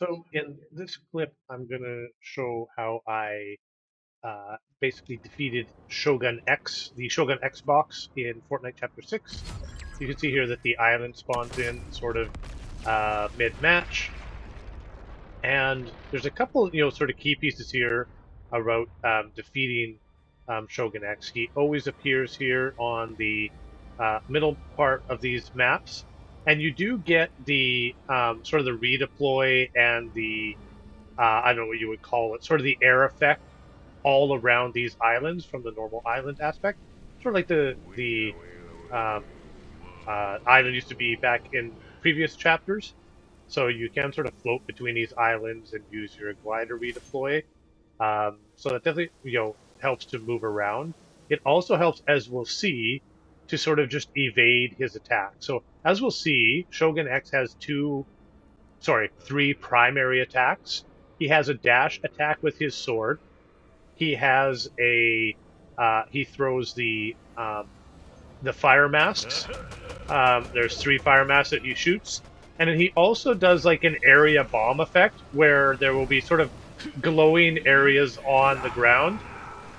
So in this clip, I'm gonna show how I basically defeated Shogun X, the Shogun X box in Fortnite Chapter 6. You can see here that the island spawns in sort of mid-match, and there's a couple, sort of key pieces here about defeating Shogun X. He always appears here on the middle part of these maps, and you do get the sort of the redeploy and the I don't know what you would call it, sort of the air effect all around these islands from the normal island aspect. Sort of like the um, island used to be back in previous chapters. So you can sort of float between these islands and use your glider redeploy. So that definitely helps to move around. It also helps, as we'll see, to sort of just evade his attack. So as we'll see, Shogun X has three primary attacks. He has a dash attack with his sword. He has he throws the fire masks. There's three fire masks that he shoots, and then he also does like an area bomb effect where there will be sort of glowing areas on the ground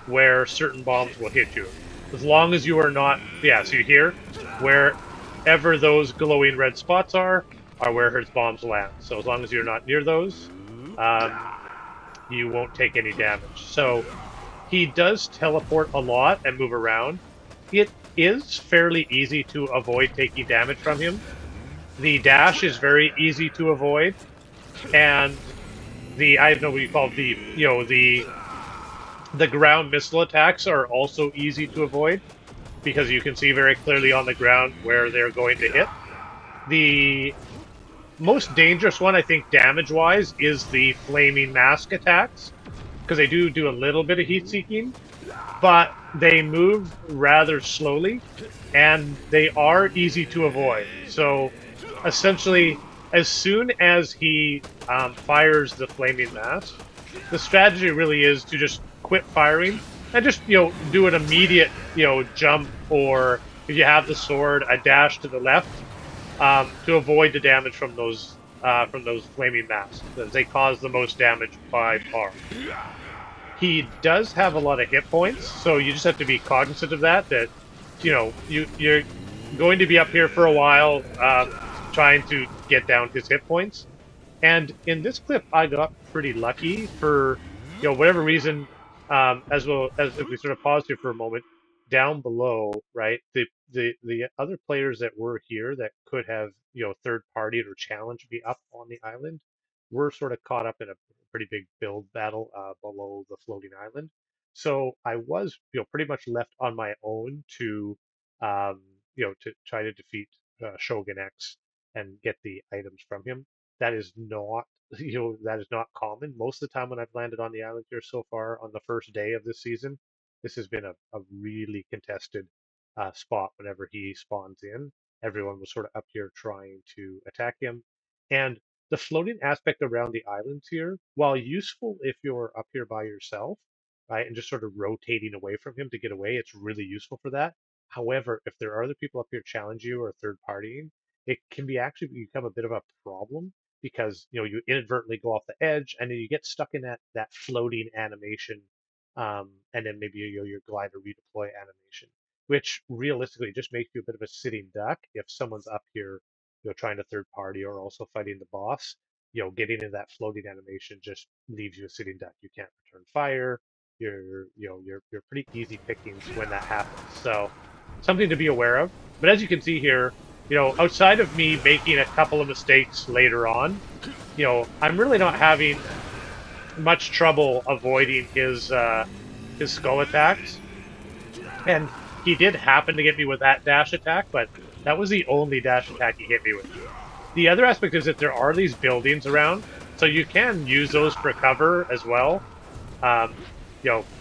where certain bombs will hit you, as long as you are not. Yeah, so you hear wherever those glowing red spots are where his bombs land. So as long as you're not near those, you won't take any damage. So he does teleport a lot and move around. It is fairly easy to avoid taking damage from him. The dash is very easy to avoid, and I don't know what you call it, the ground missile attacks are also easy to avoid because you can see very clearly on the ground where they're going to hit. The most dangerous one, I think, damage-wise, is the flaming mask attacks because they do a little bit of heat seeking, but they move rather slowly and they are easy to avoid. So essentially, as soon as he fires the flaming mask, the strategy really is to just quit firing and just do an immediate jump, or if you have the sword, a dash to the left to avoid the damage from those flaming masks, as they cause the most damage by far. He does have a lot of hit points, so you just have to be cognizant of that. That you're going to be up here for a while, trying to get down his hit points. And in this clip, I got pretty lucky for whatever reason. As well as if we sort of pause here for a moment, down below, right? The other players that were here that could have third partied or challenged me up on the island were sort of caught up in a pretty big build battle below the floating island. So I was pretty much left on my own to to try to defeat Shogun X and get the items from him. That is not that is not common. Most of the time when I've landed on the island here so far on the first day of this season, this has been a really contested spot whenever he spawns in. Everyone was sort of up here trying to attack him. And the floating aspect around the islands here, while useful if you're up here by yourself, right, and just sort of rotating away from him to get away, it's really useful for that. However, if there are other people up here challenge you or third partying, it can be actually become a bit of a problem because you inadvertently go off the edge and then you get stuck in that floating animation, and then maybe your glider redeploy animation, which realistically just makes you a bit of a sitting duck if someone's up here trying to third party or also fighting the boss. Getting in that floating animation just leaves you a sitting duck. You can't return fire. You're pretty easy pickings when that happens. So something to be aware of. But as you can see here, outside of me making a couple of mistakes later on, I'm really not having much trouble avoiding his skull attacks. And he did happen to get me with that dash attack, but that was the only dash attack he hit me with. The other aspect is that there are these buildings around, so you can use those for cover as well. Um,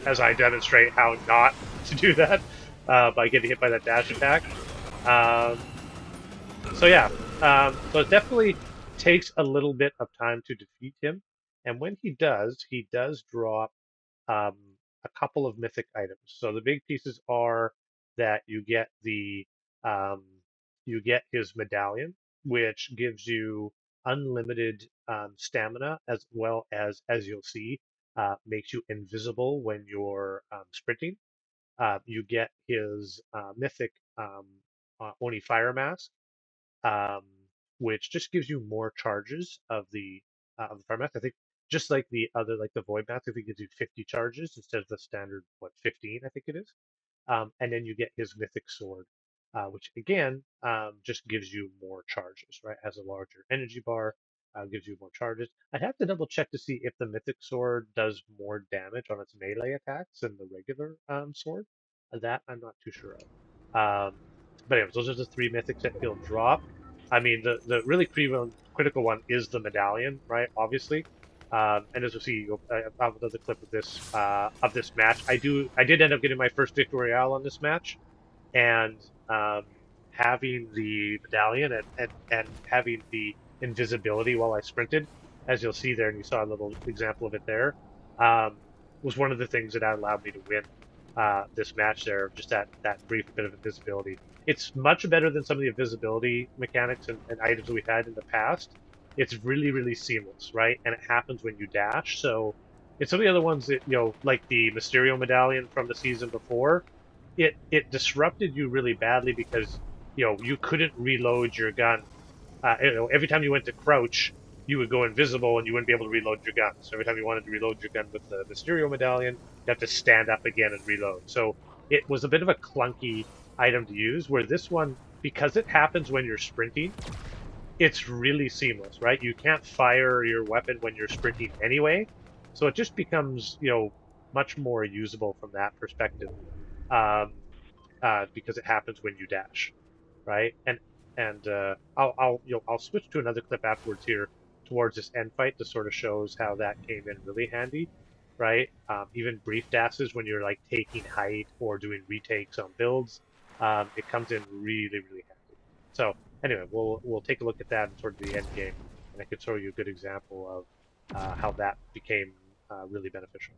as I demonstrate how not to do that by getting hit by that dash attack. Um, so yeah, so it definitely takes a little bit of time to defeat him, and when he does drop um, a couple of mythic items. So the big pieces are that um, you get his medallion, which gives you unlimited stamina, as well as you'll see, makes you invisible when you're sprinting. You get his mythic Oni Fire Mask, um, which just gives you more charges of the fire mask. I think just like the other, like the void mask, I think it gives you 50 charges instead of the standard 15, I think it is. And then you get his mythic sword, which again just gives you more charges, right? Has a larger energy bar, gives you more charges. I'd have to double check to see if the mythic sword does more damage on its melee attacks than the regular sword. That I'm not too sure of. But anyways, those are the three mythics that he'll drop. I mean, the really critical one is the medallion, right? Obviously, and as you'll see, I'll have another clip of this match. I did end up getting my first victory royale on this match, and having the medallion and having the invisibility while I sprinted, as you'll see there, and you saw a little example of it there, um, was one of the things that allowed me to win this match there. Just that brief bit of invisibility. It's much better than some of the invisibility mechanics and items that we've had in the past. It's really, really seamless, right? And it happens when you dash. So it's some of the other ones that, like the Mysterio medallion from the season before, it disrupted you really badly because you couldn't reload your gun. Every time you went to crouch, you would go invisible and you wouldn't be able to reload your gun. So every time you wanted to reload your gun with the Mysterio medallion, you have to stand up again and reload. So it was a bit of a clunky item to use. Where this one, because it happens when you're sprinting, it's really seamless, right? You can't fire your weapon when you're sprinting anyway, so it just becomes much more usable from that perspective. Um, because it happens when you dash, right? And I'll switch to another clip afterwards here towards this end fight to sort of shows how that came in really handy, right? Even brief dashes when you're like taking height or doing retakes on builds, it comes in really really handy. So anyway, we'll take a look at that in sort of the end game, and I could show you a good example of how that became really beneficial.